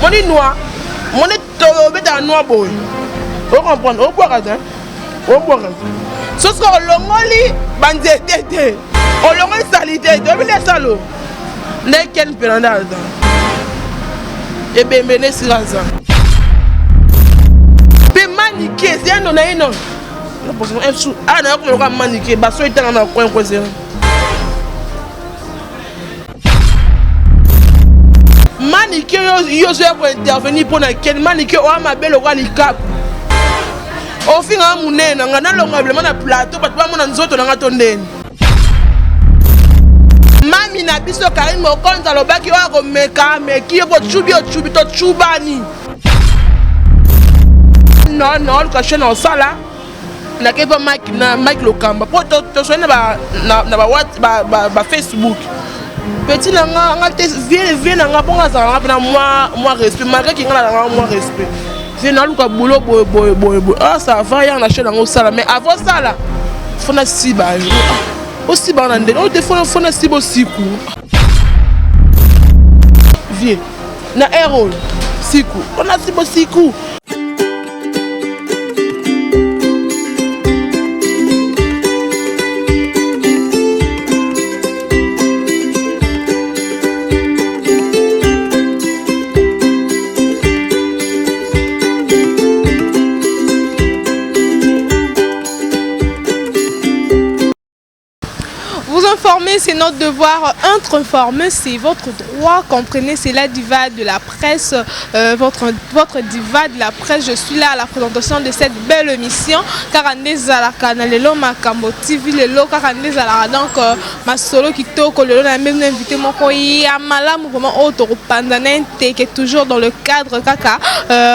On est noir. On est noir boy. Vous comprenez? Vous boire ça. Vous boire ça. Ce sera le moli bandité. On l'aurait salité. Vous voulez ça l'eau. N'est qu'un pénal. Et bien mené sur ça. Puis maniqué, c'est un non. Ah non, on va maniquer. Bah soit il est dans un coin quoi. Maniqué, yo pour intervenir pour quel maniqué o ma belle roi cap. Au fin à mon nez, on a longuement na plateau, parce que mon nzoto na tondeni. Mami na biso Karim mo konza lobaki wa ko meka meki ko chubi to chubani. Non non, le caché dans ça là. Na ke ba Mike Lokamba. Pour to soigner ba Facebook. Petit nanga viens nanga bonga za na moi respect malgré qu'il ngala moi respect. Viens na luka boulot boy. Ah ça va ya na chaîne ngo sala mais avant ça là faut na siba. Aussi ba na ndelo te faut na siba siku. Viens na errol siku. On a siba siku. Informer, c'est notre devoir. Être informé, c'est votre droit. Comprenez, c'est la diva de la presse, votre diva de la presse. Je suis là à la présentation de cette belle émission. Karandez à la canal Lelo Makambo TV Lelo Karandez à la donc ma solo qui toko Lelo n'a même invité mon coï à malam vraiment autre pandanente qui est toujours dans le cadre kaka.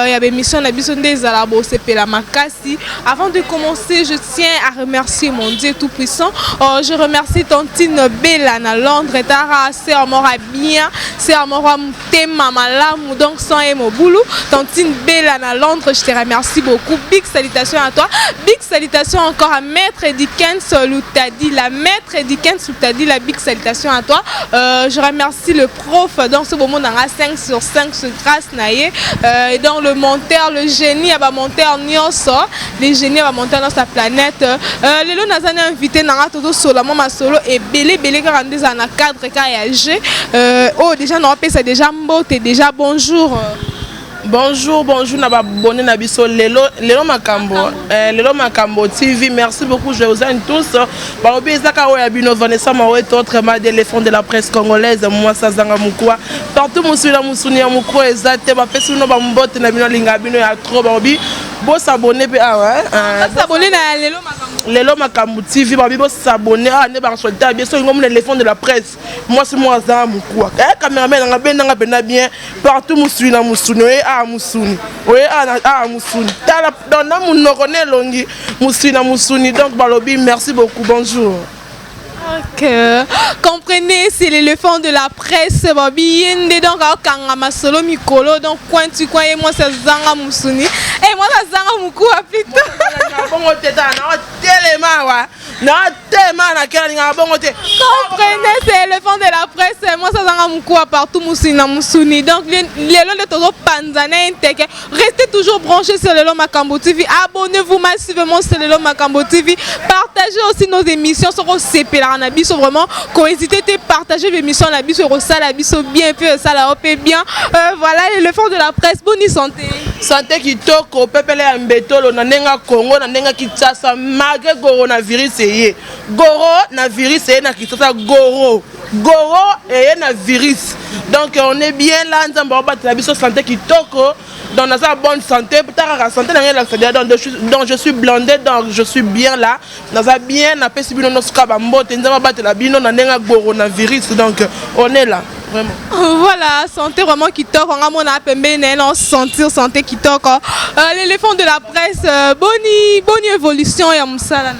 Il y a des missions la bison des alabo c'est la makasi. Avant de commencer, je tiens à remercier mon Dieu tout puissant. Je remercie Tantine Bella na Londres et Tara c'est amora bien c'est amora tema malamu donc sans boulou Tantine Bella na Londres je te remercie beaucoup big salutations à toi big salutations encore à Maître Dickens Loutadi la Maître Dickens Loutadi la big salutation à toi je remercie le prof dans ce moment dans 5 sur 5 sur grâce naïe et dans le monteur le génie va monter en Nyoso les génies va monter dans sa planète les lots n'a jamais invité n'a tout solo ma solo et belé quand on est dans un cadre KG oh déjà non c'est déjà mbote déjà bonjour bonjour na ba bonne na biso lelo makambo TV merci beaucoup je vous aime tous ba obezaka oya bino Vanessa Mawe autrement d'éléphant de la presse congolaise moi ça zanga mukwa partout musula musuni ya mukwa ezate ba pesi no ba mbote na bino linga bino ya trop ba obi bo s'abonner pe s'abonner na Lelo Makambo TV ba bibo s'abonner ne ba souhaiter bien sûr ngom l'éléphant de la presse moi c'est moi zanga mukwa caméraman nga benanga pena bien partout musuna musuni musuni oui musuni tala donna munoko ne longi musuni donc balobi merci beaucoup bonjour. Ok, comprenez, c'est l'éléphant de la presse, Bobby. Donc, quand ma solo mikolo, donc quand tu crois moi ça zanga musuni, et moi ça zanga muku plutôt. Comprenez, c'est l'éléphant de la presse, moi ça zanga muku partout musuni. Donc, les lots de todo panzane restez toujours branchés sur Lelo Makambo TV. Abonnez-vous massivement sur Lelo Makambo TV. Partagez aussi nos émissions sur OCP. On a biso vraiment cohésité de partager l'émission la biso rosa la biso bien peu ça la op bien voilà le fond de la presse bonne santé qui toko pepele ya mbetolo na nenga Congo na nenga Kinshasa malgré coronavirus na virus na Kinshasa goro et na virus donc on est bien là nzamba ba la biso santé qui toko donc dans sa bonne santé la santé donc je suis blindé donc je suis bien là dans sa bien na pesi bino no skaba mbote nzamba battre la bino na nenga coronavirus donc on est là vraiment voilà santé vraiment qui toque on a mon appel non sentir santé qui toque l'éléphant de la presse bonne évolution ya musala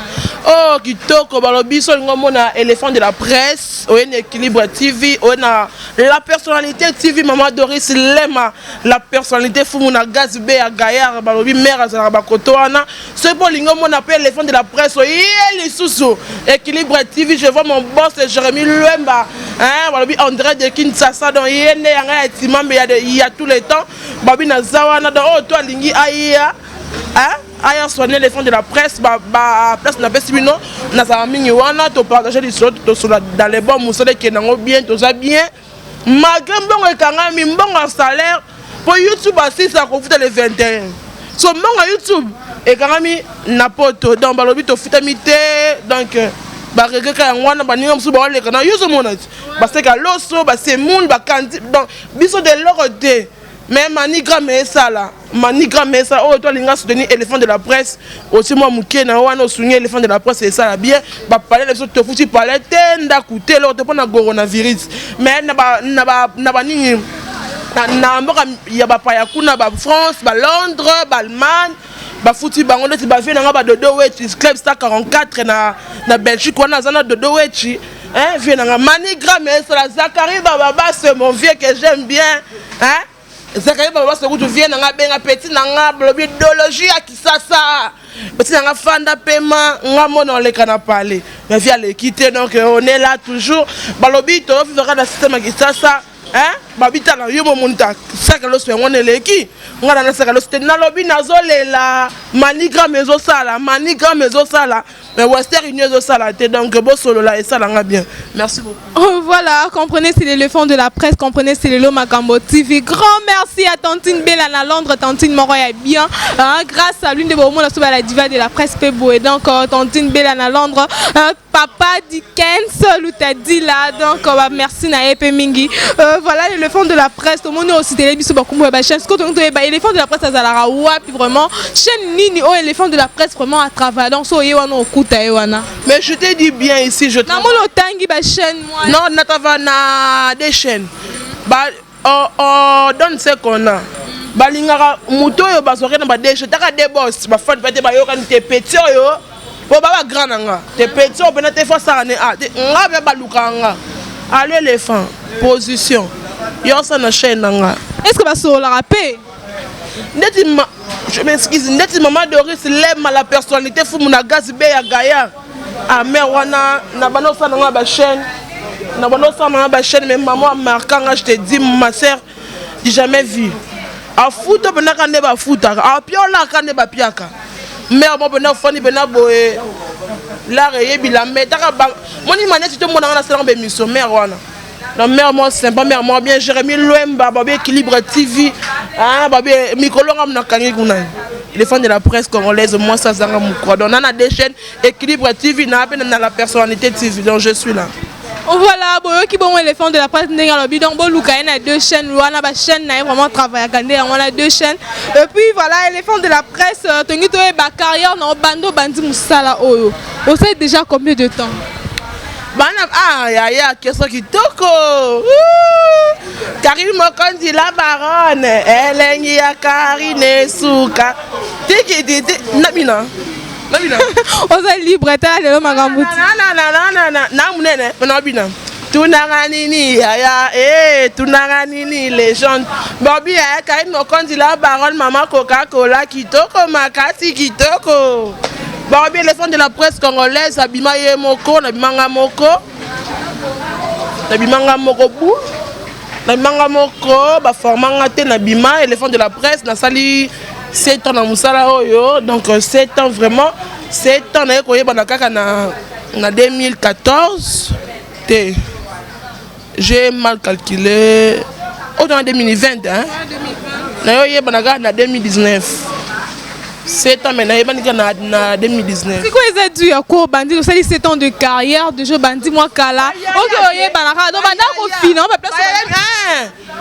oh qui toque balobi so ngomona éléphant de la presse on équilibre TV on a la personnalité TV maman Doris Lema la personnalité Fumuna Gazbe à Gaillard balobi mère za bakoto wana c'est bon ngomona appelle éléphant de la presse il est sous équilibre TV je vois mon boss Jérémy Luemba hein balobi André de Kinshasa donc yende yanga etimambe il y a tout le temps babi na zawana donc oh toi lingi aya hein aya soigner les fonds de la presse place na pesibino na za mingi wana to partager les autres to dans les bons musole qui nango bien to za bien malgré mbongo ekangami mbongo salaire pour YouTube aussi ça coûte les 21 so mbongo YouTube ekangami na poto donc balobi to futamité donc baregeka yango wana baninga mosusu baoleka na yo ozomona ti baseka loso basemundu bakandi donc biso de loko te mais manigramme esala oyo toalinga soutenir éléphant de la presse aussi mwa moke na wana osungi éléphant de la presse esala bien bapale na biso tofuti pale te ndaku te loko te mpona coronavirus mais na banini na mboka ya bapaya kuna bafrance balondres baallemagne bafuti bango neti bavie nanga badodo wechi club star 44 na belgique wana aza na dodo wechi hein vie nanga manigramme esala Zakari Bababa c'est mon vieux que j'aime bien hein Zakari Bababa c'est kutu vie nanga benga petit nanga blobi idéologie ya kisasa petit nanga fanda paiement nga mona oleka na parler mais vie alekite donc on est là toujours balobi to vivra dans système ya kisasa hein babita na yo monta saka lo so ngone leki ngana na saka lo ste na lobi nazolela manigramme ezosala mais Western Union ezosala te donc bo solo la esala nga bien merci beaucoup. Voilà, comprenez c'est l'éléphant de la presse, comprenez c'est Lelo Makambo TV. Grand merci à Tantine Bella na Londres, Tantine Moro est bien grâce à l'une des moments la diva de la presse Pebo et donc Tantine Bella na Londres papa Dickens l'utadi là donc merci na Epe Mingi. Voilà l'éléphant de la presse tout le monde aussi télévision bakumbo ba chaîne ce éléphant de la presse azala wapi vraiment chaîne nini oh éléphant de la presse vraiment à travailler donc so yewana okuta yewana mais je te dis bien ici je na molo tangi ba chaîne moi non natava na des chaînes donne ce qu'on a balingaka muto yo bazore na ba des chaînes taka des boss ba fan pete ba yoka te petit yo po baba grand nga te petit on peut te faire ça ne a nga ba lukanga allez l'éléphant position yo ça na chaîne nga est-ce que ba so la rapé je m'excuse ndeti maman Doris l'aime la personnalité fou muna gaz be ya gaya a mère wana na bano ça na ba chaîne na bano ça na ba chaîne mais maman marquant je te dis ma sœur j'ai jamais vu a foot bena kande ba foot a piola kande ba piaka mère mo bena fani bena boye la reyebi la metaka moni maneti to mona na salon be mission mère wana la mère moi sympa mère moi bien Jérémy Louemba babi équilibre TV hein babi mikolo ngam na kangi kuna les fans de la presse congolaise moi ça zanga mukwa donc on a des chaînes équilibre TV na la personnalité TV donc je suis là. Voilà, boyo qui bon éléphant de la presse ndenge lobi donc bo luka na deux chaînes wana ba chaîne na vraiment travailler gande on a deux chaînes et puis voilà éléphant de la presse tongi to e ba carrière na bando bandi musala oyo on sait déjà combien de temps bana ya keso kitoko Karine Mokonzi la baronne elengi ya Karine suka tiki nabina oza libre ta Lelo Makambo na munene nabina tunanga nini ya tunanga nini légende Bobby ya Karine Mokonzi la baronne maman Coca-Cola kitoko makasi kitoko Bobby éléphant de la presse congolaise abima ye moko na bimanga moko bu na bimanga moko ba formanga te na bima éléphant de la presse na sali 7 ans na musala oyo donc 7 ans vraiment 7 ans na koyeba na kaka na 2014 te j'ai mal calculé autant 2020 hein na yo yeba na kaka na 2019 7 ans maintenant na 2019 c'est quoi les dû à quoi bandi au 7 ans de carrière de jeu bandi moi kala OK oyeba na kaka donc banda ko finance ba place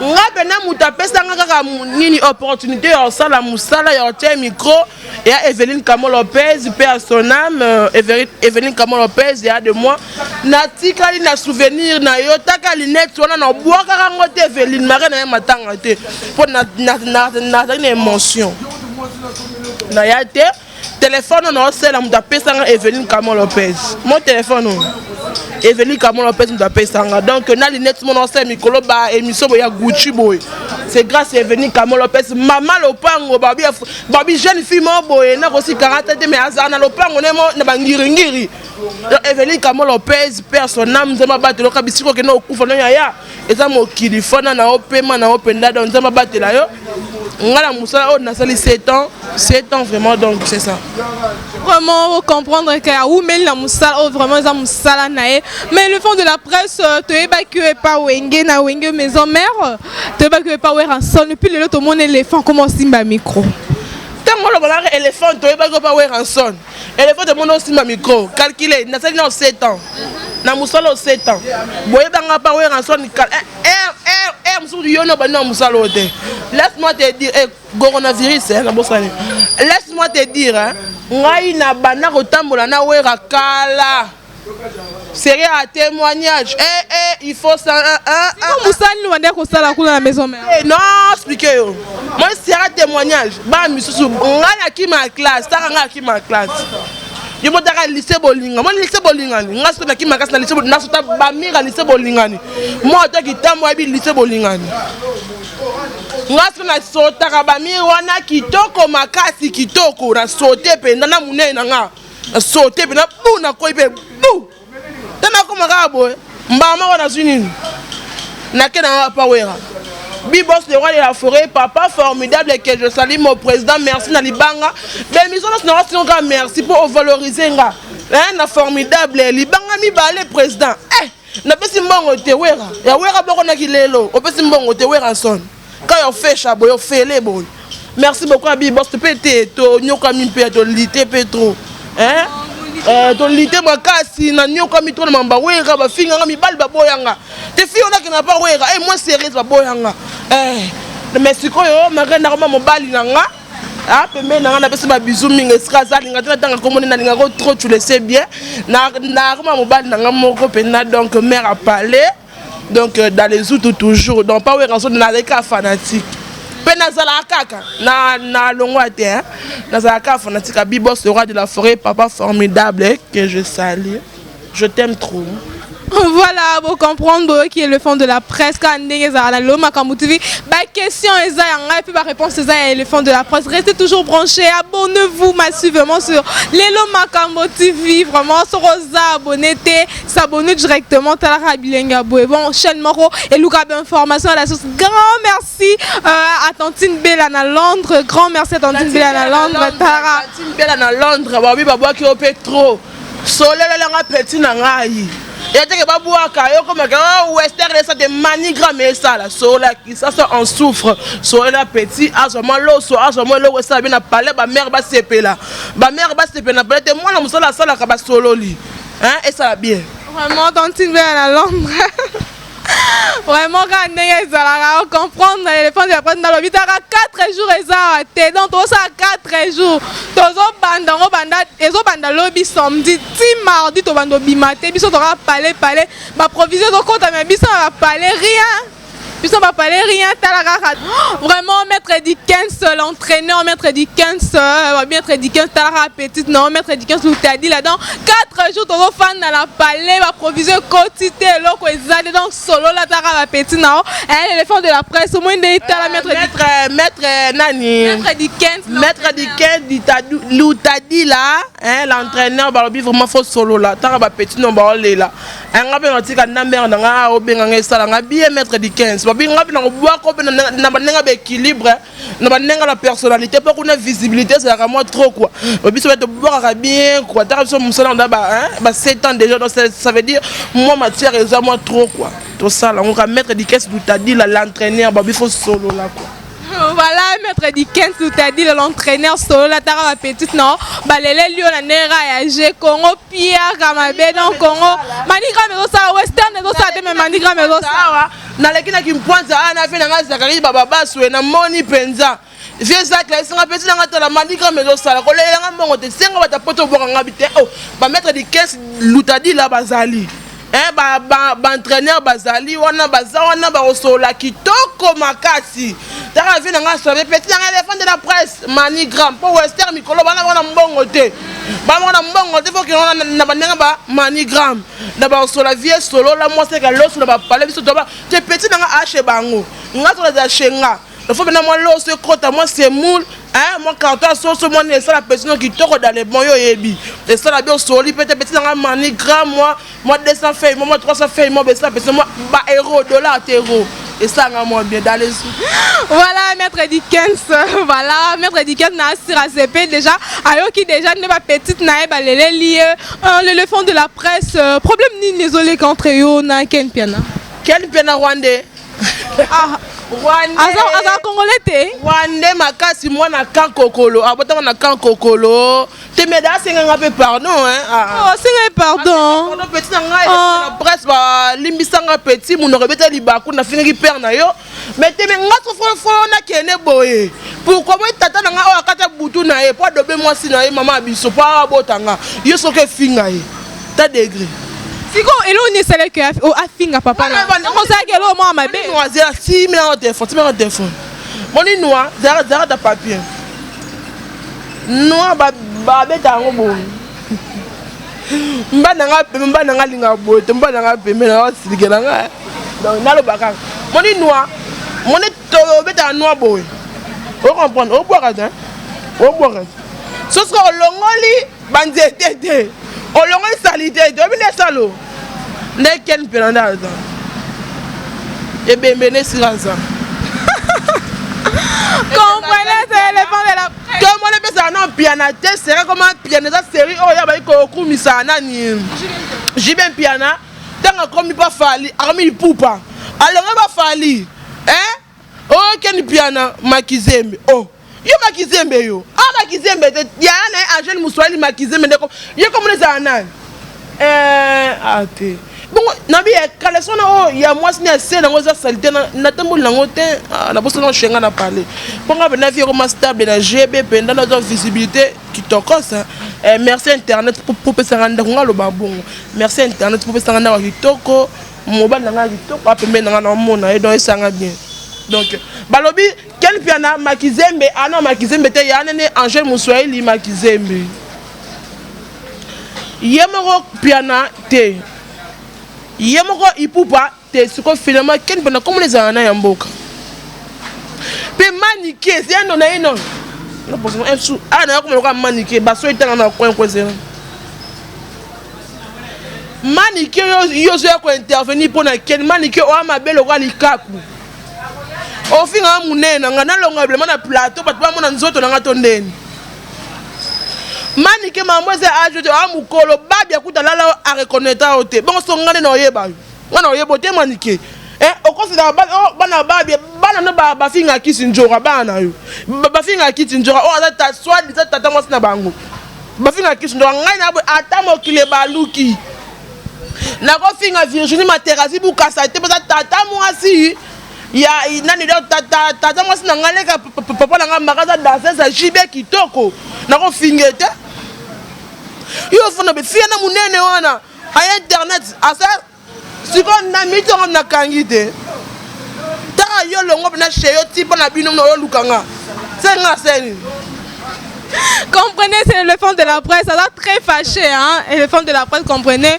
nga bena muta pesa nga kaka nini opportunité ya sala musala ya tie micro et Evelyne Kamo Lopez paix à son âme Evelyne Kamo Lopez ya de moi na tikali na souvenir na yo taka linette wana na boaka rango te Evelyne mare na matanga te pour na émotion na ya te téléphone na osela muta pesa nga Evelyne Kamo Lopez mon téléphone Evelyne Kamo Lopez muta pesa nga donc na linette mon osela mikolo ba émission ya Gucci boy c'est grâce à Evelyne Kamo Lopez maman lopango babi jeune fille mo boy na kosi karata te mais azana lopango ne mo na bangiri Evelyn Kamo Lopez personnam nzema batelo ka bisiko ke no kufa no yaya eza mokili fona na opema na openda donc nzema batela yo ngala musala o na sali 7 ans vraiment donc c'est ça. Vraiment comprendre que ou mais la musala vraiment za musala nae mais le fond de la presse te évacuer pas wenge na wenge maison mère te évacuer pas ouais rançon depuis le tout monde éléphant comment simba micro. Tango le voilà éléphant te évacuer pas ouais rançon. Éléphant de mon simba micro calculer na sali na 7 ans. Na musala 7 ans. Boye banga pas ouais rançon laisse-moi te dire, coronavirus, laisse-moi te dire, ngai na bana kotambola na wera kala. Sérieux à témoignage. Il faut ça. La maison mère. Non, expliquez yo. Moi c'est un témoignage. Ba misusu ngana ki ma classe, ta ngana ki ma classe. Je me dis lycée Bolinga. Moi lycée Bolinga ni. Ngaso na ki ma classe na lycée Bolinga. Naso ta ba mira lycée Bolinga ni. Moi ta ki ta moi bi lycée Bolinga ni. Ngaso na sota ka ba mira wana kitoko makasi kitoko na sote pe na munene na nga. Na sote pe na bu na koi pe bu. Tana ko makabo. Mbama wana zuni. Na ke na pa wera. Bibos le roi de la forêt, papa formidable et que je salue mon président, merci Nalibanga. Mais nous avons merci pour valoriser nga. Na formidable Libanga mi balé président. Na pesi mbongo te wera. Ya wera boko na kilelo. O pesi mbongo te wera son. Quand on fait chabo, on fait les boy. Merci beaucoup à Bibos te pété to nyoka mi pe to lité pétro. To lité makasi na nyoka mi to na mamba wera ba finga mi bal ba boyanga. Te fi on a qui n'a pas wera. Moi sérieux ba boyanga. Mais si quoi yo magana kama mobali nanga pembe nanga na pesa ba bisou minga eskaza linga tanga komone na linga trop tu le sais bien na kama mobali nanga moko pena donc mère a parlé donc dans les autres toujours donc pas ouais raison na les cas fanatique pena zala kaka na longwa te na zala ka fanatique à Bibos le roi de la forêt papa formidable que je salue je t'aime trop. Voilà, vous comprendre qui est le fond de la presse. Quand on est à l'Oma TV, question est et puis ma réponse est le fond de la presse. Restez toujours branchés, abonnez-vous massivement sur l'Oma TV. Vraiment, sur Rosa, abonnez-vous, s'abonnez directement. Talara Bilenga Bon, chaîne Moro et Louka information à la source. Grand merci à Tantine Bellana Londres. Grand merci à Tantine Bellana Londres. Tantine Bellana Londres. Babi Babwa qui opé trop. Soleil la petit nangai. Et que babouaka yo comme western ça de manigramme ça la sola qui ça en souffre sola petit azoma lo so azoma lo wesa bien parler ba mère ba CP là ba mère ba CP na peut moi na musala sala ka ba solo li et ça bien vraiment Tantine à Londres. Vraiment quand on va comprendre l'éléphant de la presse dans le 4 jours et ça donc tout ça 4 jours tozo banda lobby samedi ti mardi to bando bimate biso to va parler ba provision donc compte mais biso va parler rien. Puis on va parler rien, vraiment maître Dickens, l'entraîneur maître Dickens, maître Dickens, Talara petite, non maître Dickens, vous t'as dit là-dedans 4 jours, ton fan dans la palais, va proviser quotidien, l'eau, donc solo la Tara petite, non, l'éléphant de la presse, au moins des maître Nani, maître Dickens, l'outadi là, l'entraîneur, vraiment faut solo là, Tara petite, non, là, un rappel antique à Namber, on a obéi, ça, bien maître Dickens. Na équilibre na la personnalité pas qu'on a visibilité c'est vraiment trop quoi ça va te boire bien quoi t'as besoin on a 7 ans déjà donc ça veut dire moi matière est vraiment trop quoi tout ça là on va mettre des caisses d'où t'as dit l'entraîneur il faut solo là quoi. Voilà, maître Dickens, nous t'a dit l'entraîneur solo, la Tara petite, non, balele lion la nera ya Congo, Pierre, Kamabé, dans Congo, Manigram et ça, Western et ça, mais Manigram et ça. Na lekina qui me pointe à na fait na Zakari Baba Basu na Moni Penza. Viens ça que c'est un petit dans la Manigram et ça, la colère en bon, c'est un ta poto pour en habiter. Oh, ba maître Dickens, l'outadi la Bazali. Entraîneur Bazali wana bazawana ba osola kitoko makasi tara vina nga sobe petit nga éléphant de la presse manigram pour western mikolo bana wana mbongo te faut que on na banenga ba manigram na ba osola vie solo la moi c'est que l'os na ba parler biso to ba te petit nga ache bango nga to la chenga il faut que moi l'os kota moi c'est moule hein moi carton sauce moi ne ça la personne qui toko dans les bons yo yebi et ça la bien soli peut-être petit dans mani gramme moi 200 feuilles moi 300 feuilles moi ça personne moi ba euro dollar euro et ça moi bien dans les sous. Voilà maître Dickens, voilà maître Dickens na sur ACP déjà ayo qui déjà ne pas petite na ba lele lié le fond de la presse problème ni désolé contre yo na ken piana rwandais. Ah Aza congolais te Rwandais makasi moi na kan kokolo abota na kan kokolo te me da singa ngape pardon hein oh singa pardon on petit na ngai la presse ba limbisanga petit mon rebeta libaku na fingi père na yo mais te me ngaso fo na kene boye pourquoi moi tata na nga o akata butu na e pas dobe moi si na e mama biso pa botanga yo soke finga e ta degré. Siko elo ni sele que afinga papa na on sait que elo moi ma be noiselle si mais en téléphone mon ni noir zara ta papier noir ba beta ngo bon mba nga linga bote mba nga pembe na silikela nga donc nalo baka mon ni noir mon ni to beta noir boy on comprendre on boire ce sera longoli banzete on longoli salité to bile salo ne ken pelanda za et bembene siraza comprenez c'est l'éléphant de la presse comme on appelle ça non piana te c'est comme un piano ça série oh ya ba ko kumisa nani jibem piana tanga komi pas fali armi pupa alors ba fali hein oh ken piana makizembe oh yo makizembe yo makizembe te ya na Angel Muswali makizembe ndeko yo comme les anan ate bon nabi kala sona oh ya moi sina c'est na ngoza salité na tambo lango te na boso na chenga na parler ponga bena vie comme stable na GB pendant notre visibilité qui tokosa merci internet pour pesa nganda ngalo babongo merci internet pour pesa nganda wa kitoko mobile na ngalo kitoko apembe na ngana mona et donc esanga bien donc balobi quel piana makizembe non makizembe te ya nene Angel Muswali makizembe yemoko piana te yemoko ipupa te siko finalement ken bana comme les ana ya mboka pe maniquer c'est non na non non pour un sou na comme le maniquer baso etanga na coin zéro maniquer yo zo ko intervenir pour na ken maniquer o mabelo kwa likaku o finga munena ngana longa blement na plateau ba ba mona nzoto na ngato ndeni manike mambo se ajouté amukolo babia kutalala a reconnaître ote bon songane na oyeba ngana oyebo te manike o considère bana babia bana no ba finga kisinjora bana yo ba finga kisinjora o ata soit dit tata moi na bango ba finga kisinjora ngai na ata mokile baluki na ko finga Virginie Materasi bukasa te parce tata moi si ya nani do tata moi na ngaleka papa na ngamba danser sa jibe kitoko na ko fingete yo fona be fiana munene wana a internet asa siko na mito na kangite ta yo longo na cheyo tipo na bino no lukanga senga seni. Comprenez, c'est l'éléphant de la presse, ça va très fâché, hein. L'éléphant de la presse, comprenez.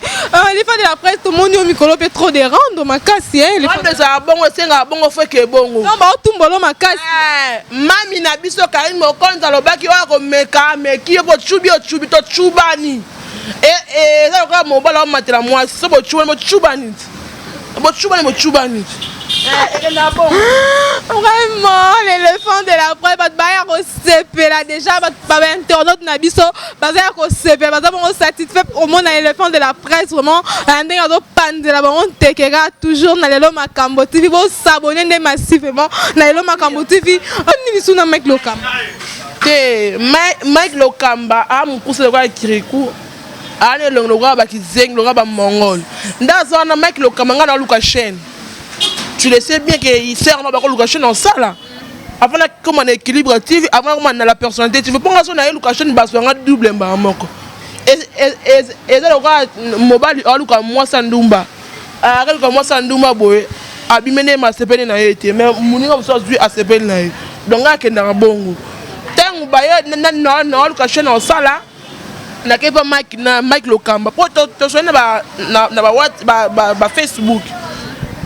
L'éléphant de la presse, tout le monde au micro peut trop de rendre, ma casse, hein. Ça bon, c'est un bon fait que bon. Non, bah, tout le monde, ma casse. Mami na biso Karim Mokonza lobaki wa meka meki yo chubi to chubani. Ça ko mo bala matela moi, so bo chubani. Bo chubani. Vraiment, l'éléphant de la presse, bah, là déjà, bah, internaute nabiso, bah, on satisfait au monde l'éléphant de la presse, vraiment, un des pan de la on tekera toujours dans l'élo Makambo TV, vous s'abonner massivement dans l'élo Makambo TV, on est sur na Mike Lokamba. Mike Lokamba, mon cousin le Kirikou, allez le roi ba kizeng, le roi ba mongol. Ndazo na Mike Lokamba ngana luka chaîne. Tu le sais bien qu'il sert dans Lucashen dans ça là. Avant comme un équilibre TV, avant comme on a la personnalité, tu veux pas qu'on ait Lucashen basse un double mbamoko. Et ça le mobile à Lucas moi Sandumba. À Lucas moi Sandumba boy. Abimene ma sepene na été mais moni comme ça lui à sepene na. Donc là qu'il n'a bongo. Tant baye na Lucashen dans ça là. Na kepa Mike Lokamba. Pour te soigner ba Facebook.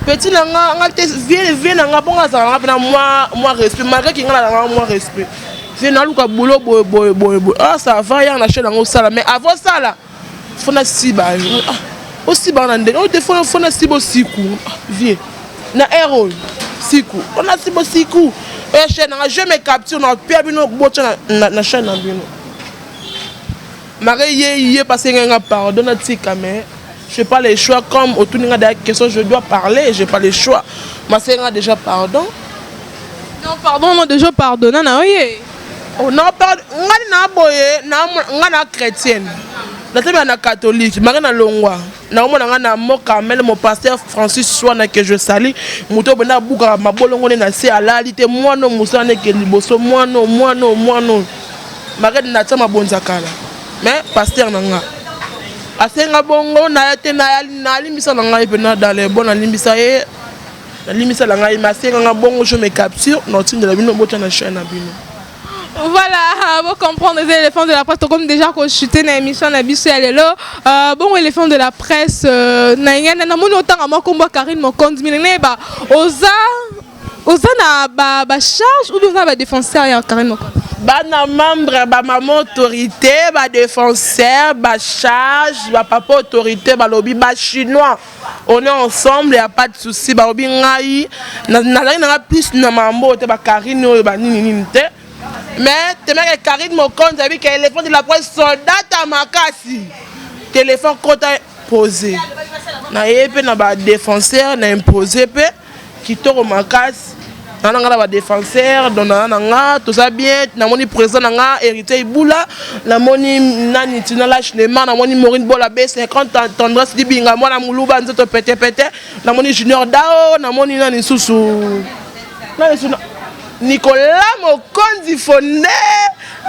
Petit nanga ngate viens nanga bonga ça na moi respect malgré qu'il ngala moi respect viens na luka boulot boy. Ah ça va ya na chaîne ngo sala mais avant ça là faut na siba. Aussi ba na ndenge. On te faut na sibo siku. Viens. Na héros siku. On a sibo siku. Et chaîne je me capture na pia bino bocha na chaîne na bino. Marie yé passer nga pardon na tika mais je n'ai pas les choix comme autour de la question je dois parler, je n'ai pas les choix. Ma sœur a déjà pardon. Non pardon, non déjà pardonné na oui. Oh non pardon, na boye na chrétienne. Na tebe na catholique, mari na longwa. Na mona na mo Carmel mon pasteur Francis Swana que je salue. Muto bena buka mabolongo na se alalite moi no musane ke liboso moi no. Mari na tsama bonzakala. Mais pasteur nanga asenga bongo na yate na limisa na ngai pena dans les bons na limisa la ngai masenga bongo je me capture notine de la bino bota na chaîne na bino. Voilà, vous comprenez les éléphants de la presse comme déjà qu'on chuté na émission na biso ya lelo. Bon éléphant de la presse na ngana na moni autant à komba Karine Mokonzi minene ba oza na ba charge ou bien ba défenseur ya Karine Mokonzi. Bana membre ba maman autorité ba défenseur ba charge ba papa autorité ba lobby ba chinois on est ensemble y a pas de souci ba lobby ngai na plus na mambo te ba Karine ba nini te mais te mec Karine Mokonzi a vu que l'éléphant de la presse soldat à makasi téléphone kota posé na yepé na ba défenseur na imposé pe qui toro makasi nanga ba défenseur dona nanga tout ça bien na moni président nanga hérité Ibula na moni nani tina la cinéma na moni Maureen Bola B50 tendresse dibinga moi na muluba nzoto pété na moni Junior Dao na moni nani susu Nicolas Mokonzi Fondé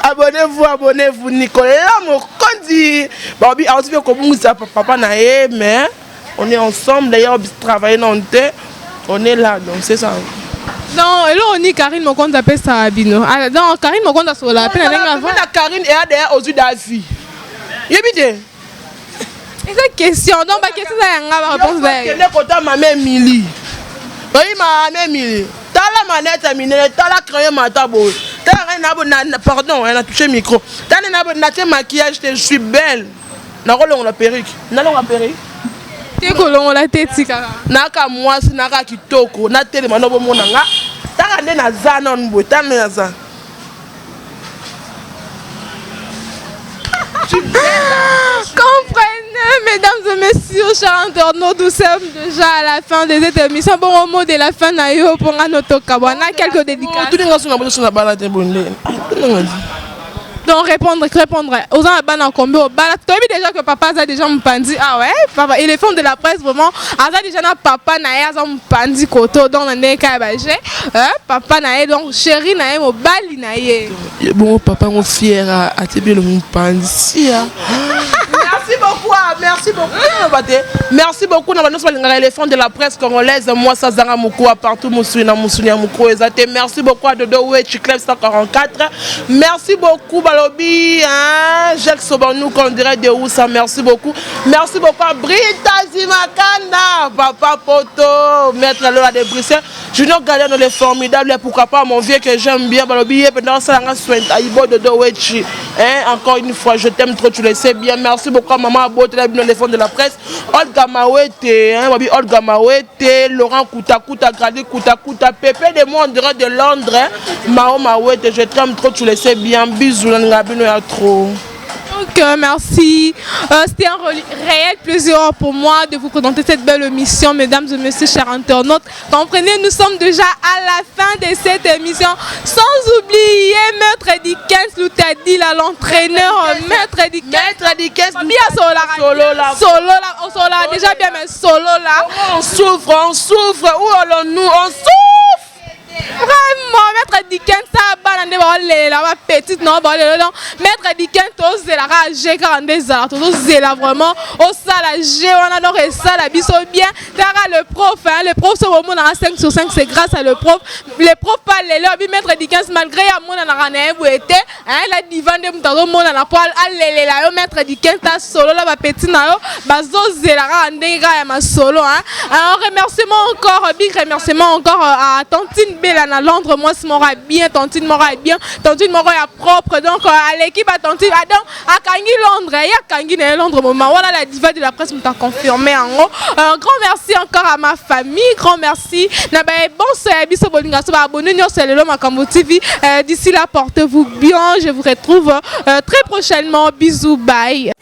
abonnez-vous Nicolas Mokonzi babi a aussi fait comme ça papa na mais on est ensemble d'ailleurs travailler dans on est là donc c'est ça. Non, et là on dit Karine Mokonzi appelle ça Abino. Donc Karine Mokonzi sur la peine la Karine est derrière aux yeux d'Avi. Yébite. Et cette question, donc ma question c'est une réponse vers. Le côté ma mère Mili. Oui ma mère Mili. T'as la manette à minelle, t'as la crayon matabo. T'as rien pardon, elle a touché le micro. T'as un maquillage, je suis belle. Na rôle on la perruque. Na la perruque. T'es colon la tête kaka. Naka moi si naka kitoko, na télé manobo monanga. T'as rien na zanon boy, t'as rien za. Comprenez, mesdames et messieurs, chers internautes, nous sommes déjà à la fin de cette émission. Bon, au mot de la fin, pour notre cabana, quelques dédicaces. Donc répondre aux gens à combien au bal. Tu as vu déjà que papa a déjà m'pandi. Ah ouais, papa, éléphant de la presse vraiment. A déjà na papa na ya m'pandi koto donc na ka baje. Papa na donc chéri na ye au bal na ye. Bon papa mon fier à te bien le m'pandi. Merci beaucoup. L'éléphant de la presse congolaise, moi ça zanga moukoua partout Moussouina Moukou ezate. Merci beaucoup à Dodo Wechi Club 144. Merci beaucoup Balobi, Jacques Sobanou qu'on dirait de où ça. Merci beaucoup à Brita Zimakanda, Papa Poto, Maître Lola de Bruxelles, Junior Galiano les formidables et pourquoi pas mon vieux que j'aime bien Balobi et pendant ça on soin Aïbo Dodo Wechi. Encore une fois je t'aime trop, tu le sais bien. Merci beaucoup à maman Abote, l'éléphant de la presse, Olga Mawete, Laurent Kouta, Grady Kouta, Pépé de moi on dirait de Londres, Mao Mawete, je t'aime trop, tu le sais bien. Bisous, Ngabino ya trop. Donc merci, c'était un réel plaisir pour moi de vous présenter cette belle émission, mesdames et messieurs, chers internautes. Comprenez, nous sommes déjà à la fin de cette émission, sans oublier Maître Dickens Loutadi, l'entraîneur, Maître Dickens solo là, déjà bien mais solo là. On souffre, où allons-nous? On souffre. Vraiment, Maître Dickens, ça va la petite non, Maître Dickens, tous la rage, car on est là, vraiment, au sala G, on a donc ça, la biso bien. Le prof, le prof, ce moment, on a 5 sur 5, c'est grâce à le prof. Le prof parle, le Maître Dickens, malgré à mon anané, la divan de Moutado, mon anapoil, allez, là, Maître Dickens, ta solo, la petite nayo, bazo, zélara, andega, ma solo, un remerciement encore, big remerciement encore à Tantine Bellana Londres, moi, c'est m'aura bien, Tantine m'aura bien, Tantine tontine moko ya propre donc à l'équipe à tontine donc à Kangi Londres il y a Kangi na Londres moment voilà la diva de la presse m'a confirmé en haut un grand merci encore à ma famille grand merci na ba bon c'est biso bolinga so ba abonné nyo c'est le Makambo TV d'ici là portez-vous bien je vous retrouve très prochainement bisous bye.